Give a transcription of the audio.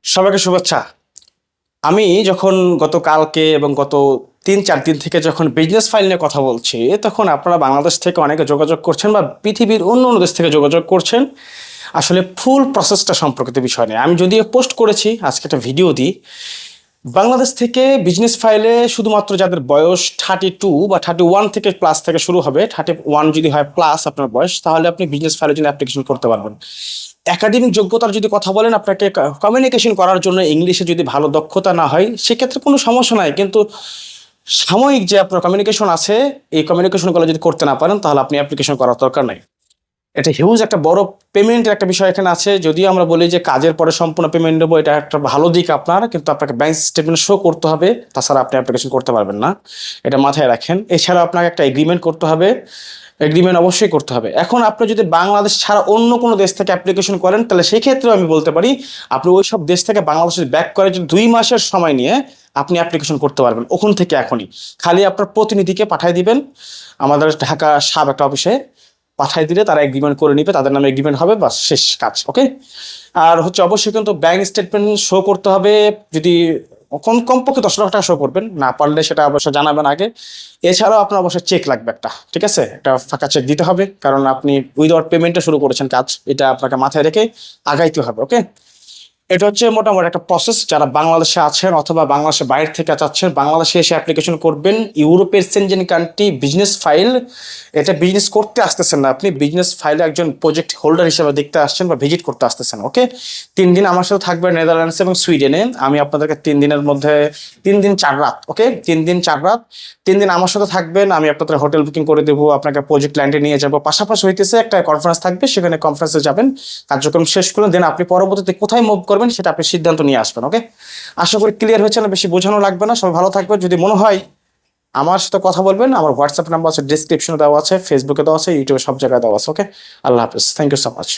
সবাইকে শুভেচ্ছা। আমি যখন গতকালকে এবং গত ৩-৪ দিন থেকে যখন বিজনেস ফাইল নিয়ে কথা বলছি, তখন আপনারা বাংলাদেশ থেকে অনেকে যোগাযোগ করছেন বা পৃথিবীর অন্য দেশ থেকে যোগাযোগ করছেন। আসলে ফুল প্রসেসটা সম্পর্কিত বিষয় নিয়ে আমি যদিও পোস্ট করেছি, আজকে একটা ভিডিও দিই। বাংলাদেশ থেকে বিজনেস ফাইলে শুধুমাত্র যাদের বয়স 32 বা 31 থেকে প্লাস থেকে শুরু হবে, 31 যদি হয় প্লাস আপনার বয়স, তাহলে আপনি বিজনেস ফাইলের জন্য অ্যাপ্লিকেশন করতে পারবেন। একাডেমিক যোগ্যতার যদি কথা বলেন, আপনাকে কমিউনিকেশন করার জন্য ইংলিশে যদি ভালো দক্ষতা না হয় সেক্ষেত্রে কোনো সমস্যা নাই, কিন্তু সাময়িক যে আপনার কমিউনিকেশন আছে, এই কমিউনিকেশনগুলো যদি করতে না পারেন তাহলে আপনি অ্যাপ্লিকেশন করার দরকার নাই। এটা হিউজ একটা বড় পেমেন্টের একটা বিষয় এখানে আছে। যদিও আমরা বলি যে কাজের পরে সম্পূর্ণ পেমেন্ট দেবো, এটা একটা ভালো দিক আপনার, কিন্তু আপনাকে ব্যাংক স্টেটমেন্ট শো করতে হবে, তাছাড়া আপনি অ্যাপ্লিকেশন করতে পারবেন না। এটা মাথায় রাখেন। এছাড়াও আপনাকে একটা এগ্রিমেন্ট করতে হবে, এগ্রিমেন্ট অবশ্যই করতে হবে। এখন আপনি যদি বাংলাদেশ ছাড়া অন্য কোনো দেশ থেকে অ্যাপ্লিকেশন করেন, তাহলে সেই ক্ষেত্রে আমি বলতে পারি আপনি ওই সব দেশ থেকে বাংলাদেশে ব্যাক করে যদি 2 মাসের সময় নিয়ে আপনি অ্যাপ্লিকেশন করতে পারবেন ওখান থেকে এখনই। খালি আপনার প্রতিনিধিকে পাঠিয়ে দিবেন আমাদের ঢাকা সাব একটা অফিসে, পাঠিয়ে দিলে তারা এগ্রিমেন্ট করে নিবে, তাদের নামে এগ্রিমেন্ট হবে, বাস শেষ কাজ। ওকে। আর হচ্ছে অবশ্যই কিন্তু ব্যাংক স্টেটমেন্ট শো করতে হবে। যদি কমপক্ষে 10 লাখ টাকা শো করবেন, না পারলে সেটা অবশ্যই জানাবেন আগে। এছাড়াও আপনার অবশ্যই চেক লাগবে একটা, ঠিক আছে? একটা ফাঁকা চেক দিতে হবে, কারণ আপনি উইদাউট পেমেন্টে শুরু করেছেন কাজ, এটা আপনাকে মাথায় রেখে আগাইতে হবে। ওকে। এটা হচ্ছে মোটামুটি একটা প্রসেস। যারা বাংলাদেশে আছেন অথবা বাংলাদেশের বাইরে থেকে চাচ্ছেন বাংলাদেশে এসে অ্যাপ্লিকেশন করবেন, ইউরোপের সেনজেন কান্ট্রি বিজনেস ফাইল, এটা বিজনেস করতে আসতেছেন না, আপনি বিজনেস ফাইলে একজন প্রজেক্ট হোল্ডার হিসেবে দেখতে আসছেন বা ভিজিট করতে আসতেছেন। ওকে। 3 দিন আমার সাথে থাকবেন নেদারল্যান্ডস এবং সুইডেনে। আমি আপনাদেরকে 3 দিনের মধ্যে 3 দিন 4 রাত, ওকে, 3 দিন 4 রাত, 3 দিন আমার সাথে থাকবেন। আমি আপনাদের হোটেল বুকিং করে দেবো, আপনাকে প্রজেক্ট ল্যান্ডে নিয়ে যাবো। পাশাপাশি হইতেছে একটা কনফারেন্স থাকবে, সেখানে কনফারেন্সে যাবেন, কার্যক্রম শেষ করে দেন আপনি পরবর্তীতে কোথায় মুভ করবেন সেটা আপনি সিদ্ধান্ত নিয়ে আসবেন। ওকে। আশা করি ক্লিয়ার হয়েছে না, বেশি বোঝানো লাগবে না। সবাই ভালো থাকবেন। যদি মনে হয় আমার সাথে কথা বলবেন, আমার হোয়াটসঅ্যাপ নাম্বার আছে, ডিসক্রিপশনে দেওয়া আছে, ফেসবুকে দেওয়া আছে, ইউটিউবে সব জায়গায় দেওয়া আছে। ওকে। আল্লাহ হাফিজ। Thank you so much.